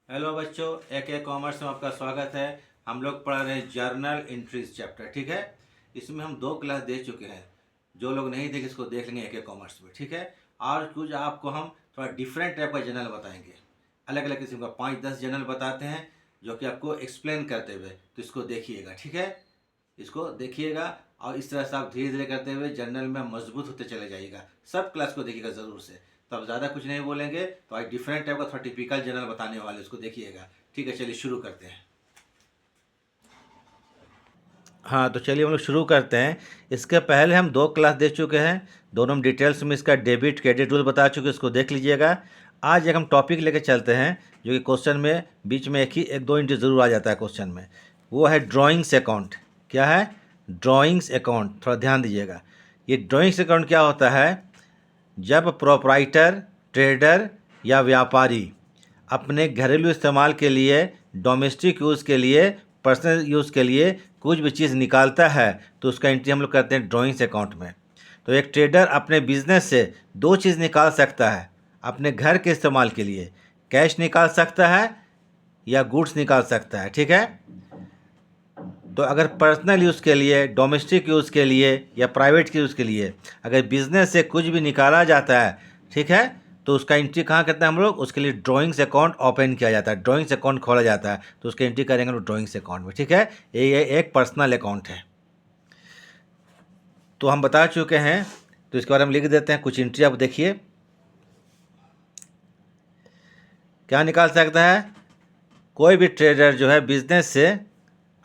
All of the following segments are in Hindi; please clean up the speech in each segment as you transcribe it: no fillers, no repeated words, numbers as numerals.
हेलो बच्चों, एक कॉमर्स में आपका स्वागत है। हम लोग पढ़ रहे हैं जर्नल एंट्रीज चैप्टर। ठीक है, इसमें हम 2 क्लास दे चुके हैं। जो लोग नहीं देखे इसको देख लेंगे एक कॉमर्स में। ठीक है, और कुछ आपको हम थोड़ा डिफरेंट टाइप का जर्नल बताएंगे। अलग अलग किस्म का 5-10 जर्नल बताते हैं जो कि आपको एक्सप्लेन करते हुए, तो इसको देखिएगा। ठीक है, इसको देखिएगा और इस तरह से आप धीरे धीरे करते हुए जर्नल में मजबूत होते चले जाइएगा। सब क्लास को देखिएगा ज़रूर से, तो आप ज़्यादा कुछ नहीं बोलेंगे तो आज डिफरेंट टाइप का थोड़ा टिपिकल जर्नल बताने वाले, उसको देखिएगा। ठीक है, चलिए शुरू करते हैं। हाँ, तो चलिए हम लोग शुरू करते हैं। इसके पहले हम 2 क्लास दे चुके हैं, दोनों में डिटेल्स में इसका डेबिट क्रेडिट रूल बता चुके हैं, इसको देख लीजिएगा। आज एक हम टॉपिक लेके चलते हैं जो कि क्वेश्चन में बीच में एक दो इंटू ज़रूर आ जाता है क्वेश्चन में। वो है ड्राइंग्स अकाउंट। क्या है? Drawings account. थोड़ा ध्यान दीजिएगा। ये ड्राइंग्स अकाउंट क्या होता है? जब प्रोपराइटर, ट्रेडर या व्यापारी अपने घरेलू इस्तेमाल के लिए, डोमेस्टिक यूज़ के लिए, पर्सनल यूज़ के लिए कुछ भी चीज़ निकालता है तो उसका एंट्री हम लोग करते हैं ड्राइंग्स अकाउंट में। तो एक ट्रेडर अपने बिजनेस से 2 चीज़ निकाल सकता है अपने घर के इस्तेमाल के लिए। कैश निकाल सकता है या गुड्स निकाल सकता है। ठीक है, तो अगर पर्सनल यूज़ के लिए, डोमेस्टिक यूज़ के लिए या प्राइवेट यूज़ के लिए अगर बिजनेस से कुछ भी निकाला जाता है, ठीक है, तो उसका एंट्री कहाँ करते हैं हम लोग? उसके लिए ड्राइंग्स अकाउंट ओपन किया जाता है, ड्राइंग्स अकाउंट खोला जाता है, तो उसकी एंट्री करेंगे हम लोग ड्राइंग्स अकाउंट में। ठीक है, ये एक पर्सनल अकाउंट है। तो हम बता चुके हैं, तो इसके बारे में लिख देते हैं कुछ एंट्री। आप देखिए क्या निकाल सकता है। कोई भी ट्रेडर जो है बिजनेस से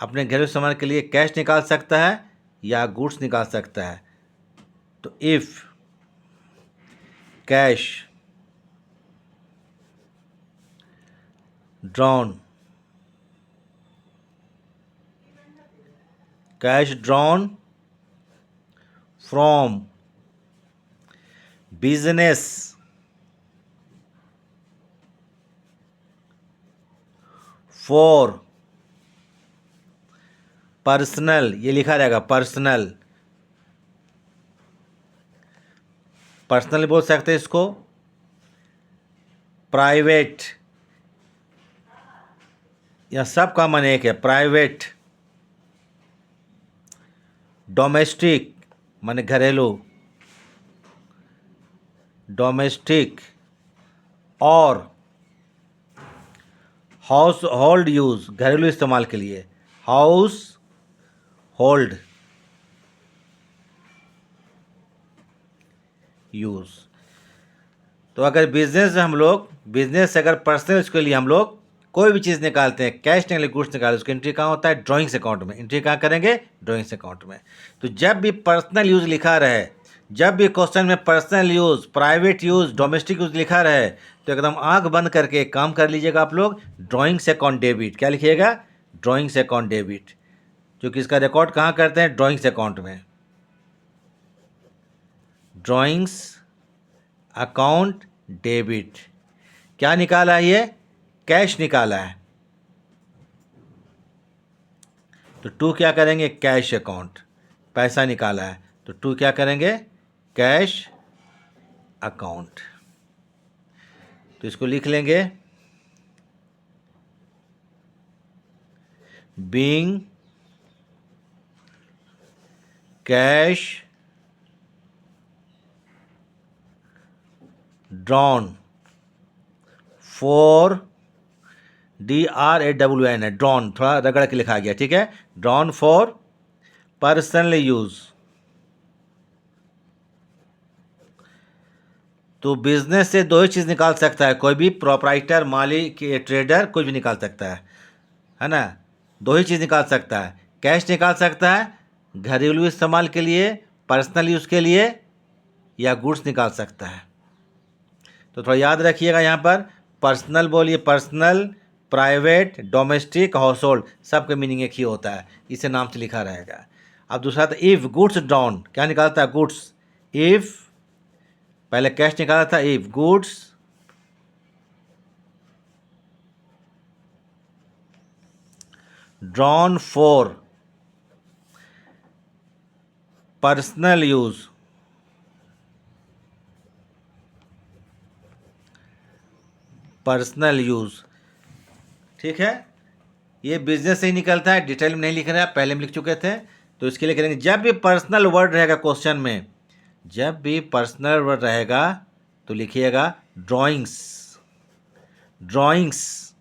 अपने घरेलू सामान के लिए कैश निकाल सकता है या गुड्स निकाल सकता है। तो if cash drawn, cash drawn from business for personal, ये लिखा रहेगा पर्सनल, पर्सनल बोल सकते हैं इसको, प्राइवेट, या सब का मन एक है, प्राइवेट, डोमेस्टिक माने घरेलू, डोमेस्टिक और हाउस होल्ड यूज़, घरेलू इस्तेमाल के लिए, हाउस होल्ड यूज़। तो अगर बिजनेस हम लोग, बिजनेस से अगर पर्सनल के लिए हम लोग कोई भी चीज़ निकालते हैं, कैश निकाले, गुड्स निकाले, उसकी एंट्री कहाँ होता है? ड्राइंग्स अकाउंट में। एंट्री कहाँ करेंगे? ड्राइंग्स अकाउंट में। तो जब भी पर्सनल यूज़ लिखा रहे, जब भी क्वेश्चन में personal use, private use, domestic use लिखा रहे, तो एकदम आंख बंद करके एक काम कर लीजिएगा आप लोग, ड्राइंग्स अकाउंट डेबिट। क्या लिखिएगा? ड्राइंग्स अकाउंट डेबिट, क्योंकि इसका रिकॉर्ड कहाँ करते हैं? ड्राइंग्स अकाउंट में। Drawings account debit. क्या निकाला है? ये कैश निकाला है, तो टू क्या करेंगे? कैश अकाउंट, पैसा निकाला है, तो टू क्या करेंगे? Cash account. तो इसको लिख लेंगे, being cash drawn for, DRAWN है, ड्रॉन थोड़ा रगड़ के लिखा गया। ठीक है, ड्रॉन फॉर पर्सनल यूज़। तो बिजनेस से 2 ही चीज़ निकाल सकता है कोई भी, प्रोपराइटर, मालिक, ट्रेडर, कुछ भी निकाल सकता है ना? 2 ही चीज़ निकाल सकता है, कैश निकाल सकता है घरेलू इस्तेमाल के लिए, पर्सनल यूज़ के लिए, या गुड्स निकाल सकता है। तो थोड़ा याद रखिएगा, यहाँ पर पर्सनल बोलिए, personal, private, domestic, house hold, सब का मीनिंग एक ही होता है, इसे नाम से लिखा रहेगा। अब दूसरा था इफ़ गुड्स डाउन। क्या निकालता है? गुड्स। इफ़, पहले कैश निकाला था, if goods drawn for personal use, personal use, ठीक है, ये बिजनेस से ही निकलता है, डिटेल में नहीं लिख रहे हैं, पहले में लिख चुके थे। तो इसके लिए करेंगे, जब भी पर्सनल वर्ड रहेगा क्वेश्चन में, जब भी पर्सनल वर्ड रहेगा तो लिखिएगा drawings, drawings,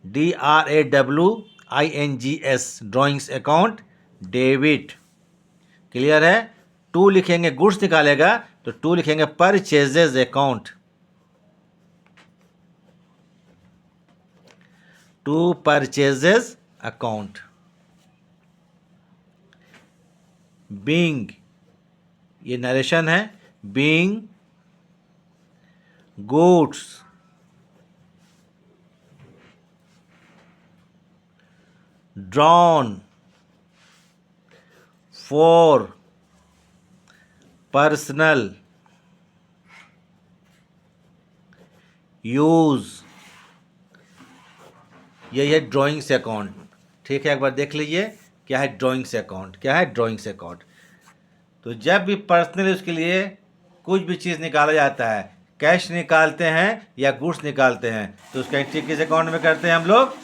DRAWINGS, drawings account debit. Clear है। टू लिखेंगे, गुड्स निकालेगा तो टू लिखेंगे purchases account, to purchases account. Being, ये नरेशन है, being goods, drawn for personal use, यही है ड्राइंग्स अकाउंट। ठीक है, एक बार देख लीजिए क्या है ड्राइंग्स अकाउंट, क्या है ड्राइंग्स अकाउंट। तो जब भी पर्सनल यूज के लिए कुछ भी चीज़ निकाला जाता है, कैश निकालते हैं या गुड्स निकालते हैं, तो उसका एंट्री किस अकाउंट में करते हैं हम लोग,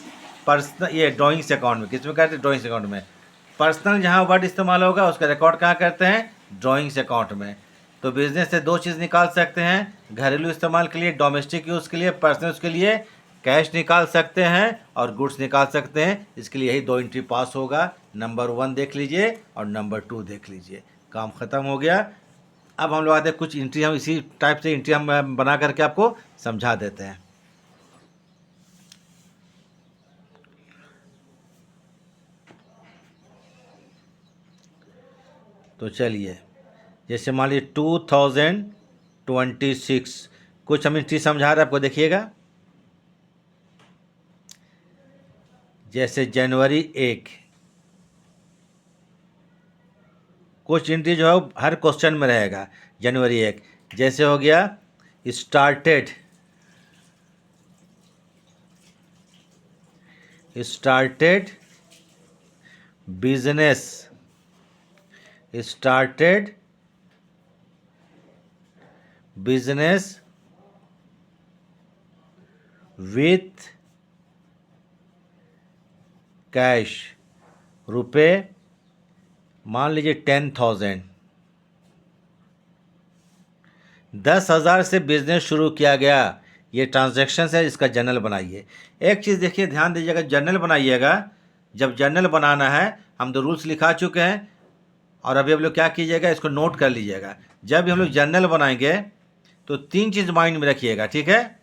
पर्सनल, ये ड्राइंग्स अकाउंट में। किस में करते हैं, ड्राइंग्स अकाउंट में। पर्सनल जहाँ वर्ड इस्तेमाल होगा उसका रिकॉर्ड कहाँ करते हैं, ड्राइंग्स अकाउंट में। तो बिजनेस से दो चीज़ निकाल सकते हैं, घरेलू इस्तेमाल के लिए, डोमेस्टिक यूज़ के लिए, पर्सनल यूज़ के लिए कैश निकाल सकते हैं और गुड्स निकाल सकते हैं। इसके लिए यही दो एंट्री पास होगा। नंबर 1 देख लीजिए और नंबर 2 देख लीजिए, काम ख़त्म हो गया। अब हम लोग आते हैं कुछ एंट्री, हम इसी टाइप से एंट्री हम बना करके आपको समझा देते हैं। तो चलिए, जैसे मान लीजिए 2026, कुछ हम एंट्री समझा रहे हैं आपको, देखिएगा। जैसे जनवरी 1, कुछ एंट्री जो है वो हर क्वेश्चन में रहेगा। जनवरी 1 जैसे हो गया started, started business, started business with cash, रुपए मान लीजिए 10,000, 10,000 से बिजनेस शुरू किया गया। ये ट्रांजैक्शन है, इसका जर्नल बनाइए। एक चीज़ देखिए, ध्यान दीजिएगा, जर्नल बनाइएगा। जब जर्नल बनाना है, हम तो रूल्स लिखा चुके हैं और अभी हम लोग क्या कीजिएगा, इसको नोट कर लीजिएगा। जब भी हम लोग जर्नल बनाएंगे तो 3 चीज़ माइंड में रखिएगा, ठीक है।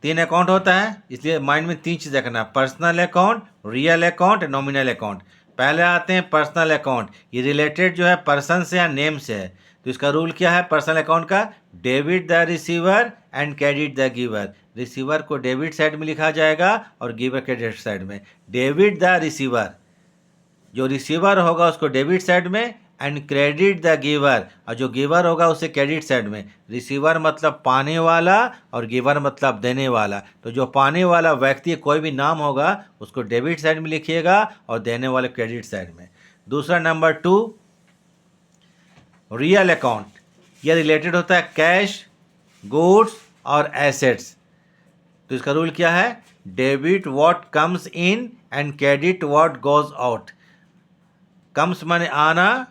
3 अकाउंट होता है, इसलिए माइंड में 3 चीज़ रखना, personal account, real account, nominal account. पहले आते हैं पर्सनल अकाउंट, ये रिलेटेड जो है पर्सन से या नेम से है। तो इसका रूल क्या है पर्सनल अकाउंट का, debit the receiver and credit the giver. Receiver को डेबिट साइड में लिखा जाएगा और गिवर क्रेडिट साइड में। डेबिट द रिसीवर, जो रिसीवर होगा उसको डेबिट साइड में, एंड क्रेडिट द गिवर, और जो गिवर होगा उसे क्रेडिट साइड में। रिसीवर मतलब पाने वाला और गिवर मतलब देने वाला। तो जो पाने वाला व्यक्ति कोई भी नाम होगा उसको डेबिट साइड में लिखिएगा और देने वाले क्रेडिट साइड में। दूसरा नंबर 2 रियल अकाउंट, यह रिलेटेड होता है कैश, गुड्स और एसेट्स। तो इसका रूल क्या है, debit what comes in and credit what goes out. Comes माने आना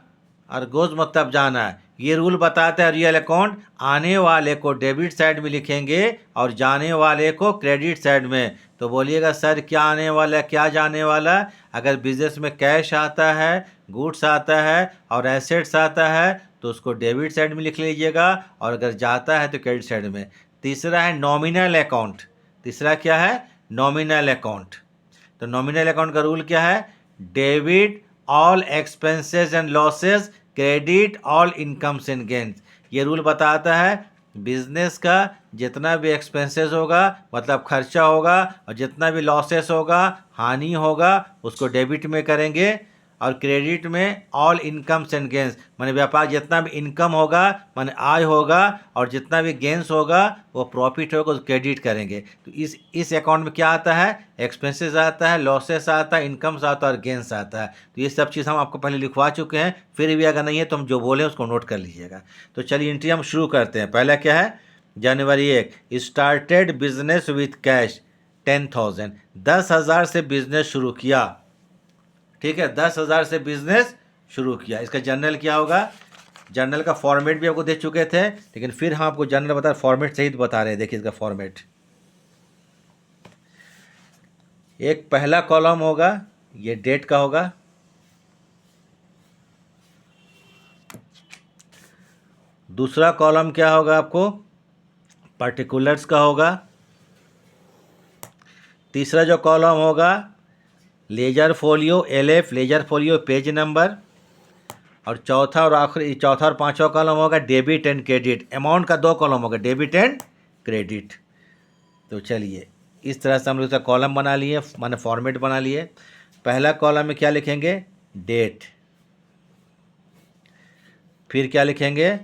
और गोज मतलब जाना है। ये रूल बताता है रियल अकाउंट आने वाले को डेबिट साइड में लिखेंगे और जाने वाले को क्रेडिट साइड में। तो बोलिएगा सर क्या आने वाला है, क्या जाने वाला है। अगर बिजनेस में कैश आता है, गुड्स आता है और एसेट्स आता है तो उसको डेबिट साइड में लिख लीजिएगा, और अगर जाता है तो क्रेडिट साइड में। तीसरा है नॉमिनल अकाउंट। तीसरा क्या है, नॉमिनल अकाउंट। तो नॉमिनल अकाउंट का रूल क्या है, debit all expenses and losses, credit all incomes and gains. ये रूल बताता है बिजनेस का जितना भी एक्सपेंसेस होगा मतलब खर्चा होगा, और जितना भी लॉसेस होगा, हानि होगा, उसको डेबिट में करेंगे, और क्रेडिट में ऑल इनकम्स एंड गेंस, माने व्यापार जितना भी इनकम होगा माने आय होगा, और जितना भी गेंस होगा वो प्रॉफिट होगा उसको क्रेडिट करेंगे। तो इस अकाउंट में क्या आता है, एक्सपेंसेस आता है, लॉसेस आता है, इनकम्स आता है और गेंस आता है। तो ये सब चीज़ हम आपको पहले लिखवा चुके हैं, फिर भी अगर नहीं है तो हम जो बोले उसको नोट कर लीजिएगा। तो चलिए एंट्री हम शुरू करते हैं। पहला क्या है, जनवरी 1 स्टार्टेड बिजनेस विथ कैश 10,000। 10,000 से बिजनेस शुरू किया, ठीक है, 10,000 से बिजनेस शुरू किया। इसका जर्नल क्या होगा? जर्नल का फॉर्मेट भी आपको दे चुके थे, लेकिन फिर हम आपको जर्नल बता फॉर्मेट सहित बता रहे हैं। देखिए इसका फॉर्मेट, एक पहला कॉलम होगा, ये डेट का होगा। दूसरा कॉलम क्या होगा आपको? पर्टिकुलर्स का होगा। तीसरा जो कॉलम होगा ledger folio, LF ledger folio page number. और चौथा और आखिरी, चौथा और पांचवा कॉलम होगा डेबिट एंड क्रेडिट। अमाउंट का दो कॉलम होगा, डेबिट एंड क्रेडिट। तो चलिए इस तरह से हम लोग इसका कॉलम बना लिए, माने फॉर्मेट बना लिए। पहला कॉलम में क्या लिखेंगे? डेट। फिर क्या लिखेंगे?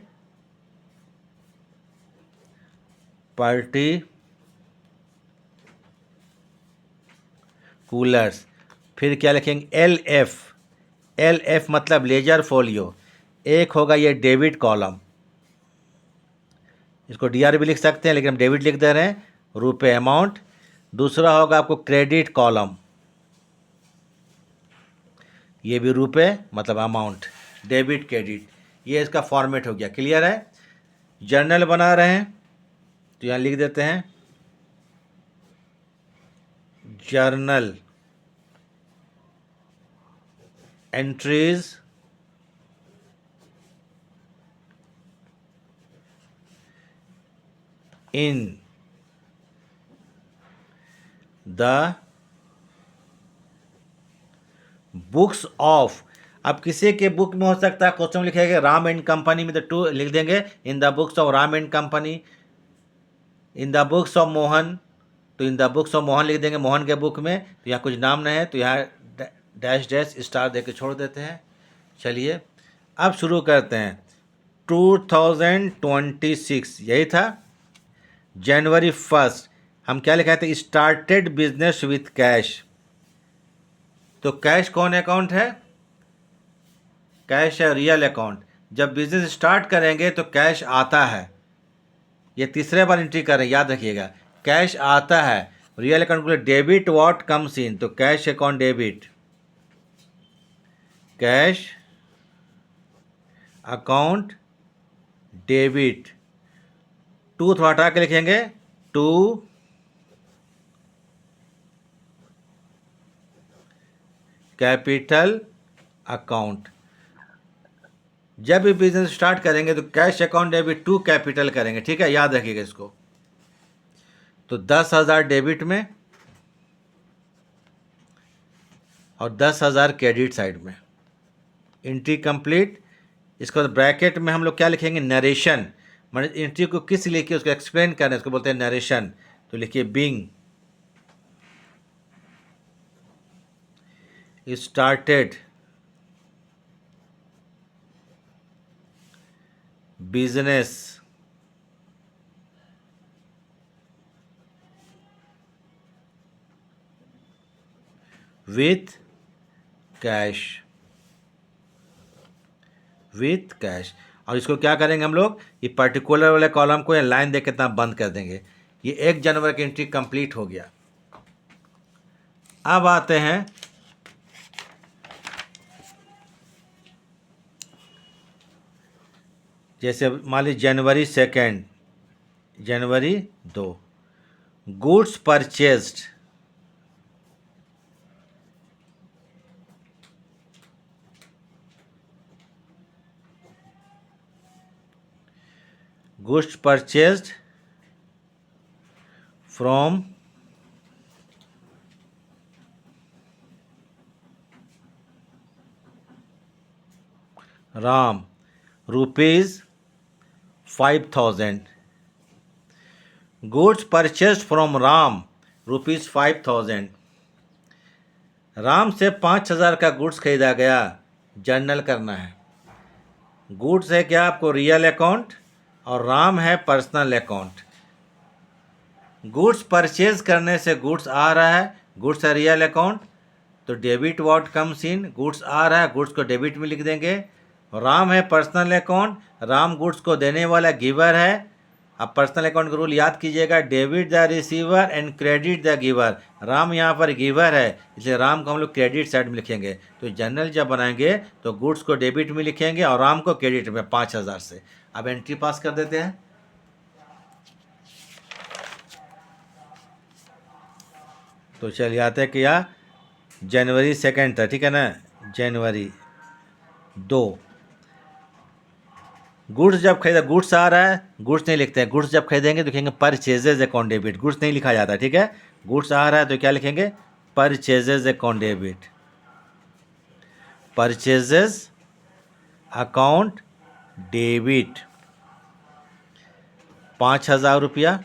पर्टिकुलर्स। फिर क्या लिखेंगे? LF। LF मतलब लेजर फोलियो। एक होगा ये डेबिट कॉलम, इसको DR भी लिख सकते हैं, लेकिन हम डेबिट लिख दे रहे हैं, रुपए अमाउंट। दूसरा होगा आपको क्रेडिट कॉलम, ये भी रुपए मतलब अमाउंट, डेबिट क्रेडिट। ये इसका फॉर्मेट हो गया। क्लियर है? जर्नल बना रहे हैं तो यहाँ लिख देते हैं journal entries in the books of. अब किसी के बुक में हो सकता है, क्वेश्चन लिखेगा राम एंड कंपनी में, तो 2 लिख देंगे in the books of Ram and company. In the books of Mohan, तो in the books of Mohan लिख देंगे, मोहन के बुक में। तो यहाँ कुछ नाम नहीं है तो यहाँ डैश डैश स्टार दे के छोड़ देते हैं। चलिए अब शुरू करते हैं। 2026 यही था। जनवरी 1 हम क्या लिखा थे? Started business with cash. तो कैश कौन अकाउंट है? कैश है रियल अकाउंट। जब बिजनेस स्टार्ट करेंगे तो कैश आता है, ये तीसरे बार एंट्री कर रहे हैं, याद रखिएगा। कैश आता है, रियल अकाउंट के लिए डेबिट व्हाट कम्स इन, तो cash account debit, cash account debit. 2 थोड़ा हटा के लिखेंगे, 2 कैपिटल अकाउंट। जब भी बिजनेस स्टार्ट करेंगे तो कैश अकाउंट डेबिट 2 कैपिटल करेंगे, ठीक है, याद रखिएगा इसको। तो 10,000 डेबिट में और 10,000 क्रेडिट साइड में। Entry complete. इसके बाद ब्रैकेट में हम लोग क्या लिखेंगे? नरेशन, मतलब एंट्री को किस लिए किया उसको एक्सप्लेन करना, इसको बोलते हैं नरेशन। तो लिखिए being started business with cash, with cash. और इसको क्या करेंगे हम लोग? ये पर्टिकुलर वाले कॉलम को या लाइन देके इतना बंद कर देंगे। ये 1 जनवरी की एंट्री कंप्लीट हो गया। अब आते हैं जैसे मान लीजिए जनवरी 2, जनवरी 2, goods purchased, goods purchased from Ram ₹5,000। Goods purchased from Ram ₹5,000। Ram से 5,000 का गुड्स खरीदा गया। जर्नल करना है। गुड्स है क्या आपको? रियल अकाउंट, और राम है पर्सनल अकाउंट। गुड्स परचेज करने से गुड्स आ रहा है, गुड्स है रियल अकाउंट, तो debit what comes in, goods आ रहा है, गुड्स को डेबिट में लिख देंगे। राम है पर्सनल अकाउंट, राम गुड्स को देने वाला गिवर है, अब पर्सनल अकाउंट का रूल याद कीजिएगा, debit the receiver and credit the giver. Ram यहाँ पर गिवर है, इसलिए राम को हम लोग क्रेडिट साइड में लिखेंगे। तो जनरल जब बनाएंगे तो गुड्स को डेबिट में लिखेंगे और राम को क्रेडिट में 5,000 से। अब एंट्री पास कर देते हैं। तो चलिए आते हैं क्या, जनवरी 2 था, ठीक है ना, जनवरी 2। गुड्स जब खरीदा, गुड्स आ रहा है, गुड्स नहीं लिखते हैं। गुड्स जब खरीदेंगे तो लिखेंगे परचेजेज अकाउंट डेबिट, गुड्स नहीं लिखा जाता, ठीक है। गुड्स आ रहा है तो क्या लिखेंगे, purchases account debit, purchases account debit 5,000 रुपया।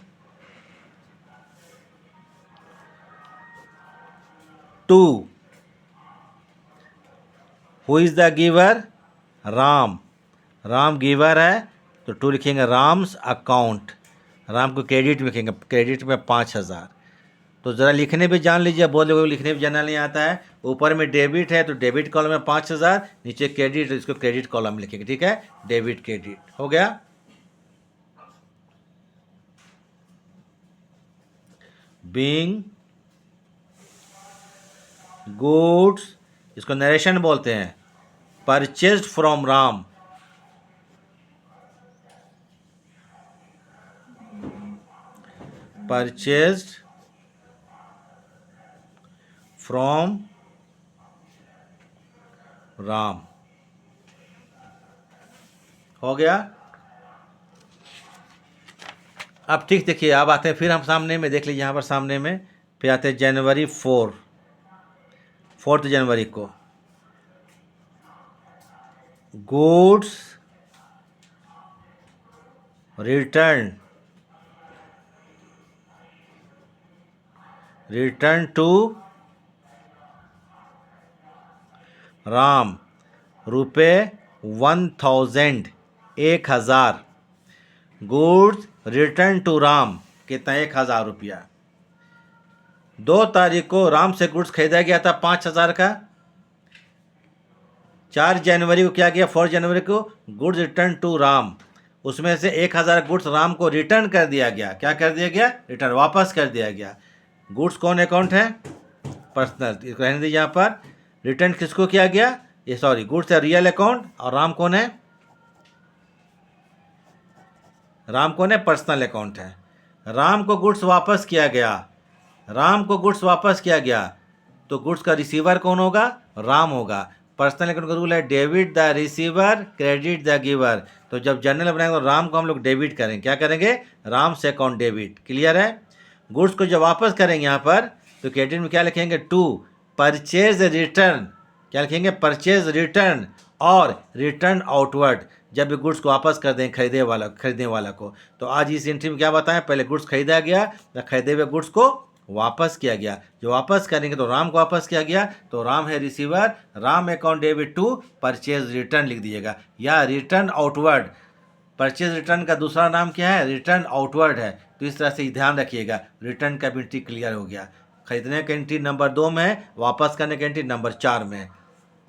To, who is the giver, Ram, Ram giver है तो टू लिखेंगे राम्स अकाउंट, राम को क्रेडिट में लिखेंगे, क्रेडिट में 5,000। तो ज़रा लिखने भी जान लीजिए, बहुत लोगों को लिखने भी जानना नहीं आता है। ऊपर में डेबिट है तो डेबिट कॉलम में 5,000, नीचे क्रेडिट तो इसको क्रेडिट कॉलम में लिखेंगे, ठीक है। डेबिट क्रेडिट हो गया। बीइंग गुड्स, इसको नरेशन बोलते हैं, purchased from Ram, purchased from Ram, हो गया। अब ठीक देखिए, अब आते हैं फिर हम सामने में, देख लीजिए यहाँ पर सामने में, फिर आते हैं जनवरी 4 जनवरी को, गुड्स रिटर्न टू राम, रुपये 1,000, 1,000। गुड्स रिटर्न टू राम कितना, 1,000 रुपया। 2 तारीख को राम से गुड्स खरीदा गया था 5,000 का। 4 जनवरी को क्या किया, 4 जनवरी को गुड्स रिटर्न टू राम, उसमें से 1,000 गुड्स राम को रिटर्न कर दिया गया। क्या कर दिया गया, रिटर्न, वापस कर दिया गया। गुड्स कौन अकाउंट है, पर्सनल, इसको रहने दीजिए यहाँ पर। रिटर्न किसको किया गया, ये सॉरी, गुड्स है रियल अकाउंट, और राम कौन है, राम कौन है, पर्सनल अकाउंट है। राम को गुड्स वापस किया गया, राम को गुड्स वापस किया गया, तो गुड्स का रिसीवर कौन होगा, राम होगा। पर्सनल अकाउंट का रूल है debit the receiver credit the giver. तो जब जनरल बनाएंगे तो राम को हम लोग डेबिट करेंगे, क्या करेंगे, राम से अकाउंट डेबिट, क्लियर है। गुड्स को जब वापस करेंगे यहाँ पर तो क्रेडिट में क्या लिखेंगे, टू परचेज रिटर्न, क्या लिखेंगे, परचेज रिटर्न और रिटर्न आउटवर्ड, जब भी गुड्स को वापस कर दें खरीदने वाला को। तो आज इस एंट्री में क्या बताएं, पहले गुड्स खरीदा गया या खरीदे हुए गुड्स को वापस किया गया। जो वापस करेंगे तो राम को वापस किया गया, तो राम है receiver, Ram account debit to purchase return लिख दीजिएगा, या रिटर्न आउटवर्ड। परचेज रिटर्न का दूसरा नाम क्या है, रिटर्न आउटवर्ड है। तो इस तरह से ध्यान रखिएगा, रिटर्न का एंट्री क्लियर हो गया। खरीदने का एंट्री नंबर 2 में है, वापस करने का एंट्री नंबर 4 में है।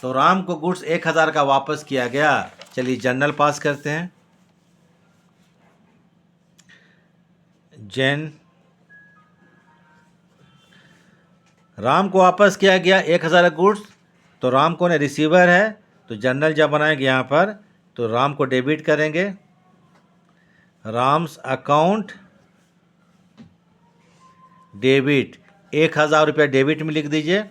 तो राम को गुड्स 1,000 का वापस किया गया। चलिए जनरल पास करते हैं। राम को वापस किया गया 1,000 गुड्स, तो राम कौन है, रिसीवर है। तो जनरल जब बनाएंगे यहाँ पर तो राम को डेबिट करेंगे, राम्स अकाउंट डेबिट 1,000 रुपया डेबिट में लिख दीजिए।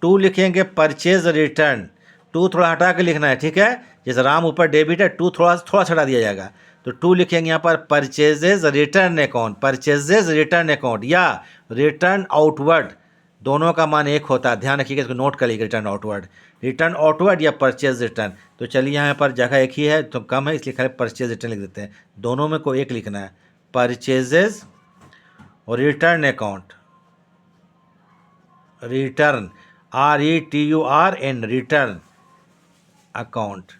टू लिखेंगे परचेज रिटर्न, टू थोड़ा हटा के लिखना है, ठीक है। जैसे राम ऊपर डेबिट है, टू थोड़ा थोड़ा हटा दिया जाएगा। तो टू लिखेंगे यहाँ पर purchases return account, purchases return account या रिटर्न आउटवर्ड, दोनों का मान एक होता है, ध्यान रखिएगा, इसको नोट कर लीजिए। रिटर्न आउटवर्ड या परचेज रिटर्न। तो चलिए यहाँ पर जगह एक ही है तो कम है, इसलिए खाली परचेज रिटर्न लिख देते हैं। दोनों में कोई एक लिखना है, परचेजेज और return account, return RETURN return account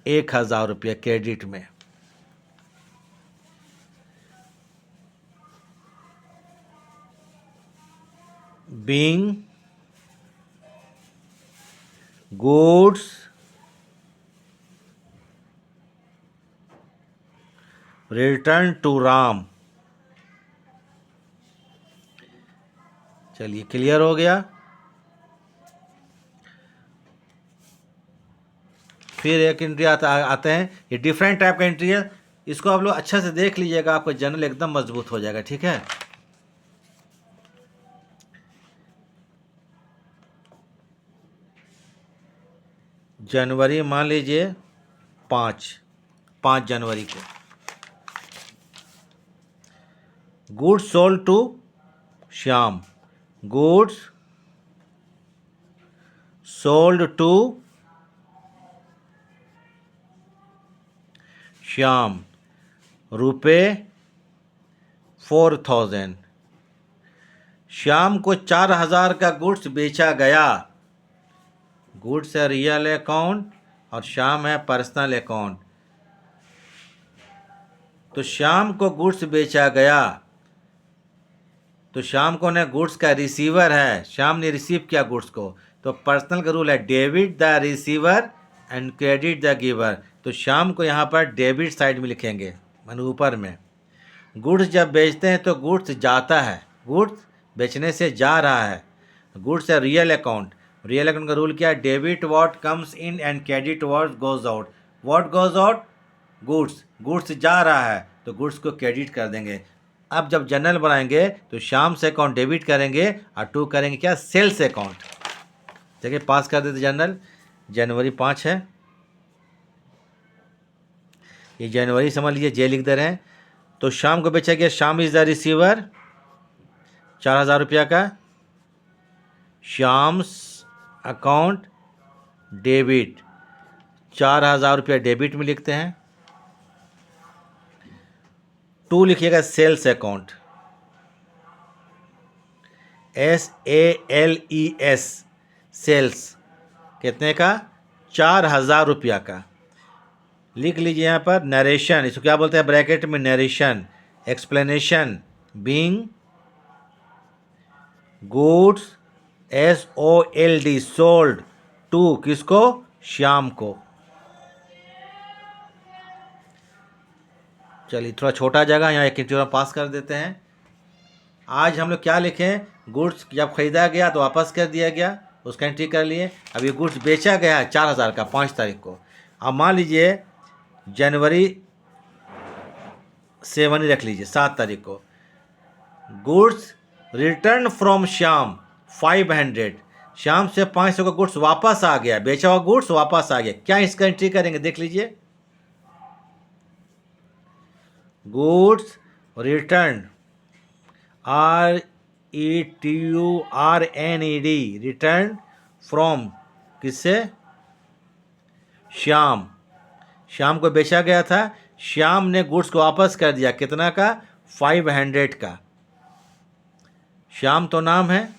1,000 रुपये क्रेडिट में। Being goods return to Ram. चलिए क्लियर हो गया। फिर एक एंट्री आते हैं, ये डिफरेंट टाइप का एंट्री है, इसको आप लोग अच्छा से देख लीजिएगा, आपका जर्नल एकदम मजबूत हो जाएगा। ठीक है, जनवरी मान लीजिए 5 जनवरी को goods sold to Shyam, goods sold to Shyam, रुपये 4000। श्याम को 4000 का गुड्स बेचा गया। गुड्स है रियल अकाउंट और श्याम है पर्सनल अकाउंट। तो श्याम को गुड्स बेचा गया, तो श्याम को ने गुड्स का रिसीवर है, श्याम ने रिसीव किया गुड्स को, तो पर्सनल का रूल है debit the receiver and credit the giver. तो श्याम को यहाँ पर डेबिट साइड में लिखेंगे, मान ऊपर में। गुड्स जब बेचते हैं तो गुड्स जाता है, गुड्स बेचने से जा रहा है। गुड्स है रियल अकाउंट, रियल अकाउंट का रूल क्या है, debit what comes in and credit what goes out. What goes out, goods, goods जा रहा है तो गुड्स को क्रेडिट कर देंगे। अब जब जर्नल बनाएंगे तो श्याम से अकाउंट डेबिट करेंगे और टू करेंगे क्या, सेल्स अकाउंट। देखिए पास कर देते जर्नल, जनवरी 5 है, ये जनवरी समझ लीजिए, जे लिख दे रहे हैं। तो शाम को बेचा गया, शाम इज द रिसीवर 4000 रुपया का, शाम्स अकाउंट डेबिट 4000 रुपया डेबिट में लिखते हैं। टू लिखिएगा सेल्स अकाउंट, SALES, सेल्स कितने का, 4000 रुपया का। लिख लीजिए यहाँ पर नरेशन, इसको क्या बोलते हैं ब्रैकेट में, narration, explanation, being goods SOLD sold to, किसको, श्याम को। चलिए थोड़ा छोटा जगह, यहाँ एक इंटरव्यू पास कर देते हैं। आज हम लोग क्या लिखें, गुड्स जब खरीदा गया तो वापस कर दिया गया, उसका एंट्री कर लिए। अब ये गुड्स बेचा गया है 4000 का 5 तारीख को। अब मान लीजिए जनवरी 7 ही रख लीजिए, 7 तारीख को goods return from Shyam 500, Shyam से 500 का गुड्स वापस आ गया, बेचा हुआ गुड्स वापस आ गया। क्या इसका एंट्री करेंगे देख लीजिए, goods return RETURNED, return from, किससे, श्याम, श्याम को बेचा गया था, श्याम ने गुड्स को वापस कर दिया, कितना का, 500 का। श्याम तो नाम है,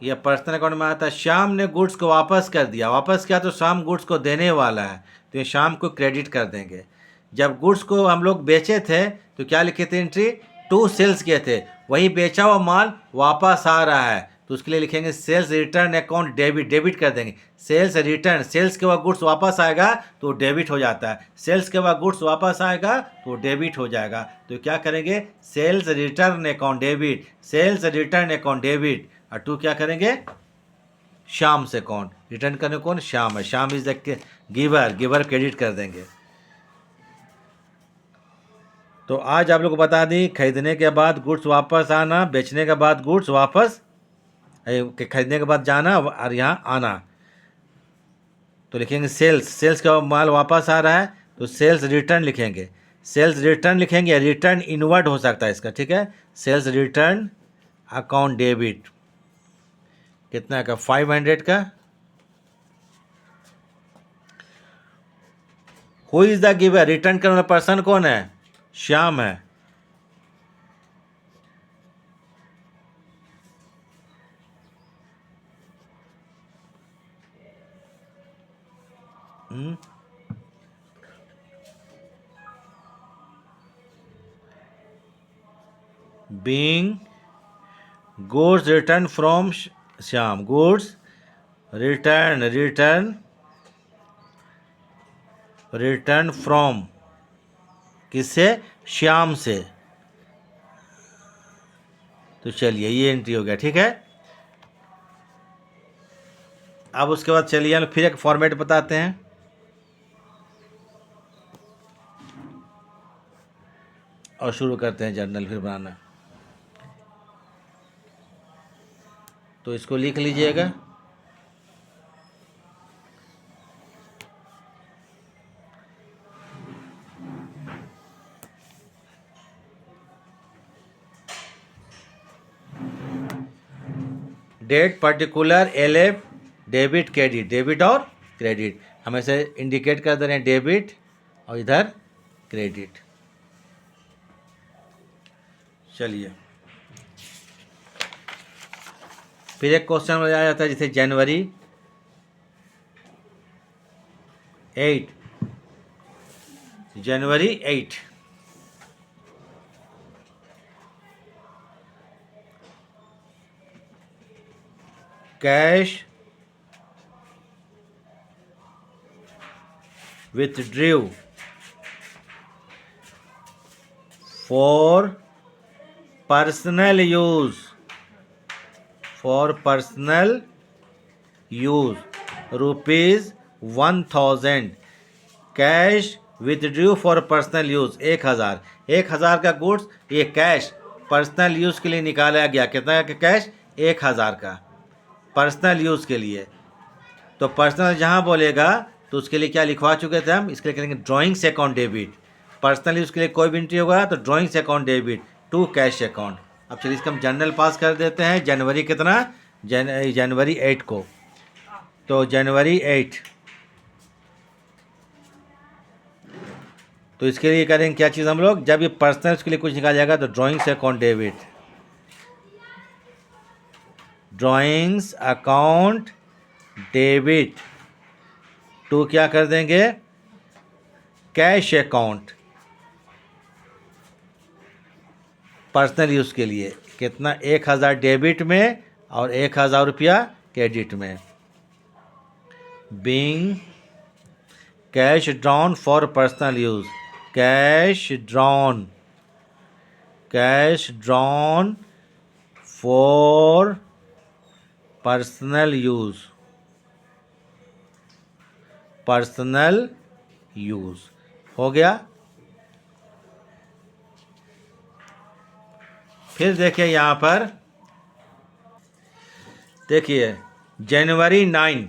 यह पर्सनल अकाउंट में आता है। श्याम ने गुड्स को वापस कर दिया, वापस किया तो श्याम गुड्स को देने वाला है, तो ये श्याम को क्रेडिट कर देंगे। जब गुड्स को हम लोग बेचे थे तो क्या लिखे थे एंट्री, टू सेल्स किए थे, वही बेचा हुआ माल वापस आ रहा है, तो उसके लिए लिखेंगे sales return account debit, debit कर देंगे। सेल्स रिटर्न, सेल्स के बाद गुड्स वापस आएगा तो डेबिट हो जाता है, सेल्स के बाद गुड्स वापस आएगा तो डेबिट हो जाएगा। तो क्या करेंगे, sales return account debit, sales return account debit, और टू क्या करेंगे, श्याम से अकाउंट रिटर्न करने, कौन, श्याम है, Shyam is the giver, giver credit कर देंगे। तो आज आप लोग को बता दी, खरीदने के बाद गुड्स वापस आना, बेचने के बाद गुड्स वापस, खरीदने के बाद जाना और यहाँ आना। तो लिखेंगे सेल्स, सेल्स का माल वापस आ रहा है तो सेल्स रिटर्न लिखेंगे, सेल्स रिटर्न लिखेंगे, या रिटर्न इनवर्ड हो सकता है इसका, ठीक है। सेल्स रिटर्न अकाउंट डेबिट कितना का, 500 का। Who is the giver, return करने वाला पर्सन कौन है, श्याम है। Being goods return from Shyam, goods return, return from किससे? श्याम से। तो चलिए ये एंट्री हो गया, ठीक है। अब उसके बाद चलिए हम फिर एक फॉर्मेट बताते हैं। और शुरू करते हैं जर्नल फिर बनाना। तो इसको लिख लीजिएगा। Date particular LF debit credit, debit और क्रेडिट हमेशा इंडिकेट कर दे रहे हैं, डेबिट और इधर क्रेडिट। चलिए फिर एक क्वेश्चन आ जाता है, जैसे जनवरी 8, जनवरी 8 cash withdrew for personal use, for personal use rupees 1000, cash withdrew for personal use 1000, 1000 का गुड्स ये कैश पर्सनल यूज़ के लिए निकाला गया। कितना का कैश? 1000 का पर्सनल यूज़ के लिए। तो पर्सनल जहाँ बोलेगा तो उसके लिए क्या लिखवा चुके थे हम, इसके लिए करेंगे drawings account debit. Personal use के लिए कोई भी एंट्री होगा तो drawings account debit to cash account. अब चलिए इसका हम जनरल पास कर देते हैं। जनवरी कितना? जनवरी 8 को। तो जनवरी 8, तो इसके लिए करेंगे क्या चीज़ हम लोग, जब ये पर्सनल के लिए कुछ निकाला जाएगा तो drawings account debit, drawings account debit to क्या कर देंगे, कैश अकाउंट पर्सनल यूज़ के लिए। कितना? 1000 डेबिट में और 1000 रुपया क्रेडिट में। Being cash drawn for personal use, cash drawn, cash drawn for personal use, personal use हो गया। फिर देखिए यहाँ पर, देखिए जनवरी 9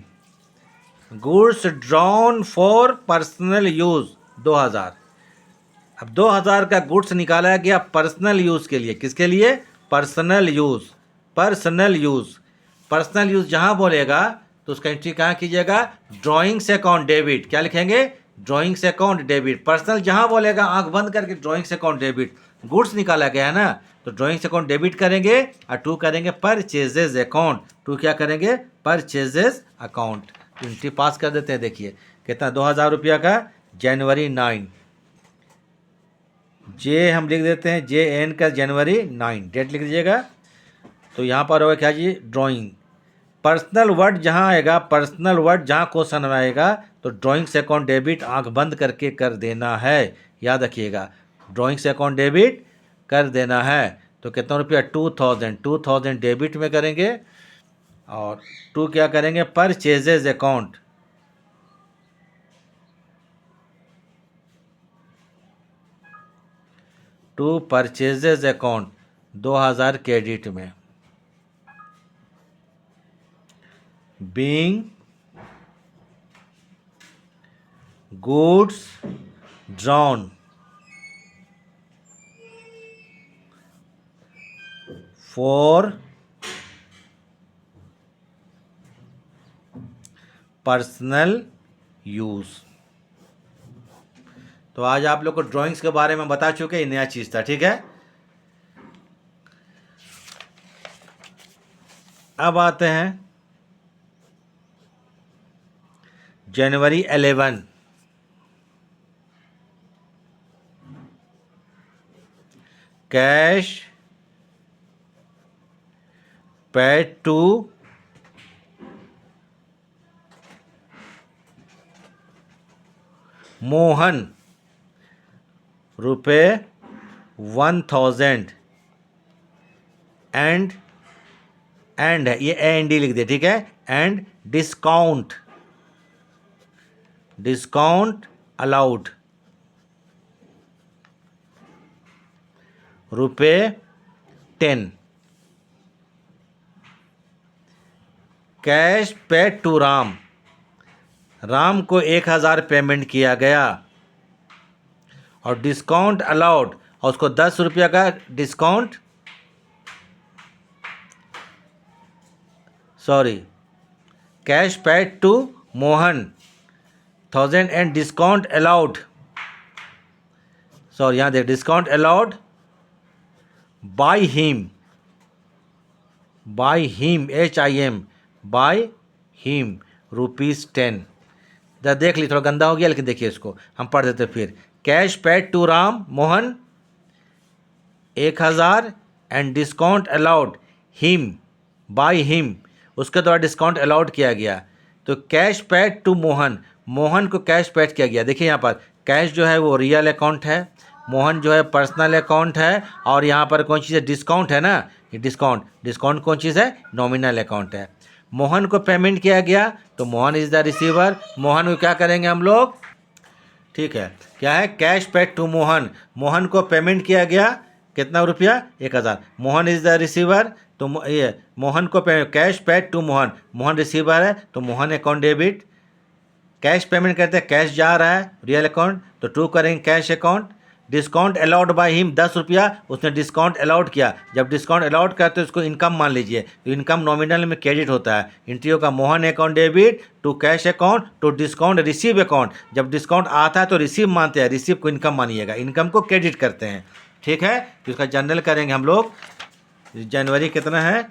goods drawn for personal use 2000। अब 2000 का गुड्स निकाला गया पर्सनल यूज़ के लिए। किसके लिए? Personal use, personal use. Personal use जहाँ बोलेगा तो उसका एंट्री कहाँ कीजिएगा, ड्राइंग्स अकाउंट डेबिट। क्या लिखेंगे? Drawings account debit. पर्सनल जहाँ बोलेगा आंख बंद करके ड्राइंग्स अकाउंट डेबिट, गुड्स निकाला गया है ना, तो ड्राइंग्स अकाउंट डेबिट करेंगे और टू करेंगे परचेजेज अकाउंट। टू क्या करेंगे? Purchases account. एंट्री पास कर देते हैं। देखिए कितना, 2000 रुपया का जनवरी 9। जे हम लिख देते हैं, जे एन का जनवरी 9 डेट लिख दीजिएगा। तो यहाँ पर होगा क्या जी, ड्राइंग। पर्सनल वर्ड जहाँ आएगा, पर्सनल वर्ड जहाँ क्वेश्चन में आएगा तो ड्राइंग्स अकाउंट डेबिट आंख बंद करके कर देना है। याद रखिएगा, ड्राइंग्स अकाउंट डेबिट कर देना है। तो कितना रुपया? 2000, 2000 डेबिट में करेंगे और टू क्या करेंगे, purchases account, to purchases account 2000 credit में। Being goods drawn for personal use. तो आज आप लोग को ड्राइंग्स के बारे में बता चुके, नया चीज़ था, ठीक है। अब आते हैं जनवरी 11 कैश पेड टू मोहन रुपये 1000 एंड है, ये एंड लिख दे, ठीक है। एंड डिस्काउंट अलाउड रुपये 10। Cash paid to Ram, Ram को 1000 पेमेंट किया गया और डिस्काउंट अलाउड, और उसको 10 रुपया का discount, sorry, cash paid to Mohan 1000 and discount allowed, sorry यहाँ देख, discount allowed by him HIM by him ₹10। जरा देख ली, थोड़ा गंदा हो गया लेकिन देखिए इसको हम पढ़ देते फिर। Cash paid to Ram Mohan 1000 and discount allowed him by him, उसके द्वारा डिस्काउंट अलाउड किया गया। तो कैश पेड टू मोहन को कैश पेड किया गया। देखिए यहाँ पर कैश जो है वो रियल अकाउंट है, मोहन जो है पर्सनल अकाउंट है, और यहाँ पर कौन चीज़ है, डिस्काउंट है ना, ये डिस्काउंट कौन चीज़ है, नॉमिनल अकाउंट है। मोहन को पेमेंट किया गया तो Mohan is the receiver, Mohan को क्या करेंगे हम लोग, ठीक है, क्या है, कैश पेड टू मोहन को पेमेंट किया गया, कितना रुपया, 1000। मोहन इज़ द रिसीवर, तो ये मोहन को cash paid to Mohan receiver है, तो Mohan account debit. Cash payment करते हैं, कैश जा रहा है रियल अकाउंट, तो टू करेंगे cash account. Discount allowed by him 10 रुपया, उसने डिस्काउंट अलाउड किया। जब डिस्काउंट अलाउड करते हैं उसको इनकम मान लीजिए, तो इनकम नॉमिनल में क्रेडिट होता है। एंट्री होगा Mohan account debit to cash account to discount receive account. जब डिस्काउंट आता है तो रिसीव मानते हैं, रिसीव को इनकम मानिएगा, इनकम को क्रेडिट करते हैं, ठीक है। तो इसका जनरल करेंगे हम लोग। जनवरी कितना है,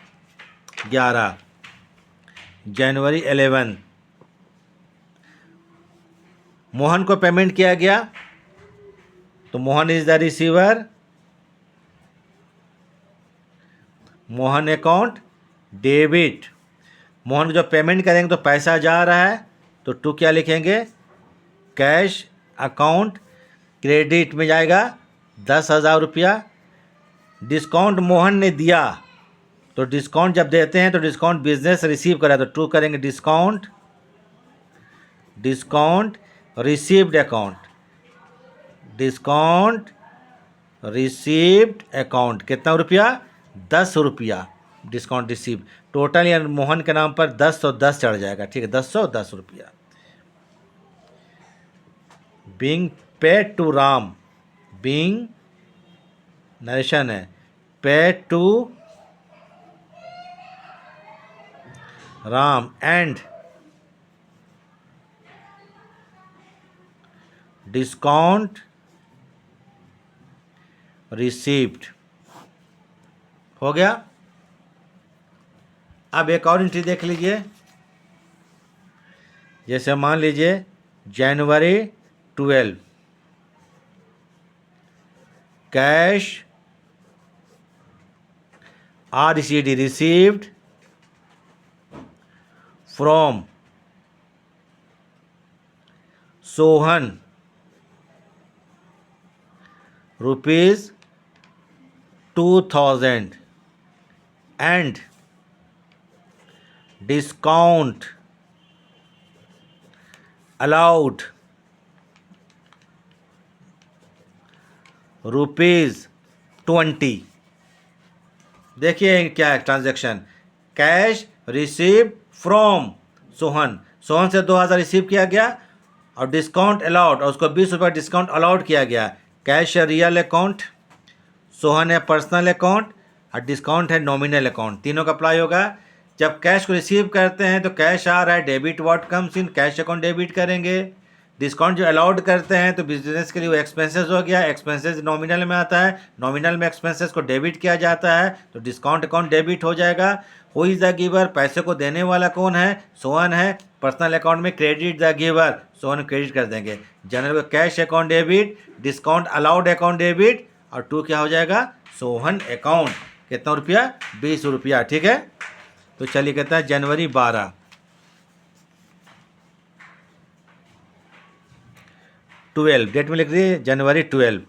11, जनवरी 11, मोहन को पेमेंट किया गया तो Mohan is the receiver, Mohan account debit. Mohan को जब पेमेंट करेंगे तो पैसा जा रहा है, तो टू क्या लिखेंगे, कैश अकाउंट क्रेडिट में जाएगा 10,000 रुपया। डिस्काउंट मोहन ने दिया, तो डिस्काउंट जब देते हैं तो डिस्काउंट बिजनेस रिसीव करा, तो टू करेंगे discount received account, discount received account, कितना रुपया, 10 रुपया डिस्काउंट रिसीव। टोटल यानी मोहन के नाम पर 1010 चढ़ जाएगा, ठीक है, 1010 रुपया। Being paid to Ram, being narration है, paid to Ram and discount received, हो गया। अब एक और एंट्री देख लीजिए, जैसे मान लीजिए जनवरी 12, cash RCD received from Sohan ₹2000 and discount allowed ₹20। देखिए क्या है transaction, cash receive from Sohan से 2000 रिसीव किया गया और डिस्काउंट अलाउड, और उसको 20 रुपये डिस्काउंट अलाउड किया गया। कैश है रियल अकाउंट, सोहन है पर्सनल अकाउंट, और डिस्काउंट है नॉमिनल अकाउंट, तीनों का अप्लाई होगा। जब कैश को रिसीव करते हैं तो कैश आ रहा है, debit what comes in, cash account debit करेंगे। डिस्काउंट जो अलाउड करते हैं तो बिजनेस के लिए वो एक्सपेंसेस हो गया, एक्सपेंसेस नॉमिनल में आता है, नॉमिनल में एक्सपेंसेस को डेबिट किया जाता है, तो डिस्काउंट अकाउंट डेबिट हो जाएगा। हु इज़ द गिवर, पैसे को देने वाला कौन है, सोहन है। पर्सनल अकाउंट में credit the giver, Sohan credit कर देंगे। General cash account debit, discount allowed account debit, और टू क्या हो जाएगा, सोहन अकाउंट, कितना रुपया, 20 रुपया, ठीक है। तो चलिए कहता है जनवरी 12, डेट में लिख दिए जनवरी 12,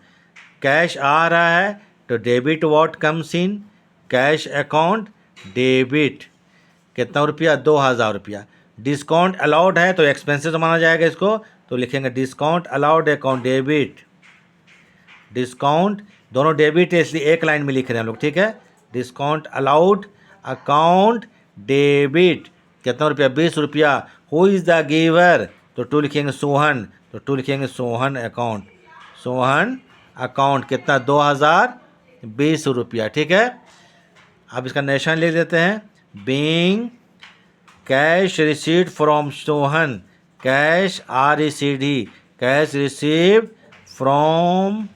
कैश आ रहा है तो debit what comes in, cash account debit, कितना रुपया, 2000 रुपया। डिस्काउंट अलाउड है तो एक्सपेंसेस माना जाएगा इसको, तो लिखेंगे discount allowed account debit, discount दोनों डेबिट है इसलिए एक लाइन में लिख रहे हैं हम लोग, ठीक है। डिस्काउंट अलाउड अकाउंट डेबिट, कितना रुपया, 20 रुपया। हु इज़ द गिवर, तो टू लिखेंगे सोहन, तो टू लिखेंगे सोहन अकाउंट, सोहन अकाउंट कितना, 2020 रुपया, ठीक है। अब इसका नेशन लिख देते हैं, being cash received from Sohan, cash RECD, cash received from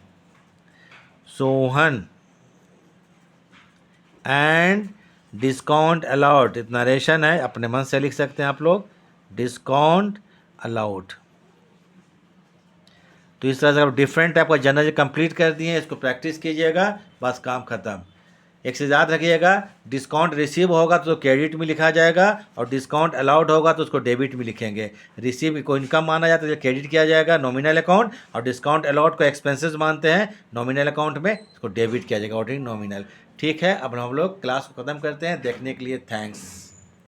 Sohan and discount allowed, इतना रेशन है, अपने मन से लिख सकते हैं आप लोग, डिस्काउंट अलाउड। तो इस तरह से आप डिफरेंट टाइप का जनरल कंप्लीट कर दिए हैं, इसको प्रैक्टिस कीजिएगा, बस काम खत्म। एक से याद रखिएगा, डिस्काउंट रिसीव होगा तो क्रेडिट में लिखा जाएगा, और डिस्काउंट अलाउड होगा तो उसको डेबिट में लिखेंगे। रिसीव को इनकम माना जाता है तो क्रेडिट किया जाएगा नॉमिनल अकाउंट, और डिस्काउंट अलाउड को एक्सपेंसेस मानते हैं नॉमिनल अकाउंट में, इसको डेबिट किया जाएगा ऑर्डिनरी नॉमिनल। ठीक है, अब हम लोग क्लास को ख़त्म करते हैं। देखने के लिए थैंक्स।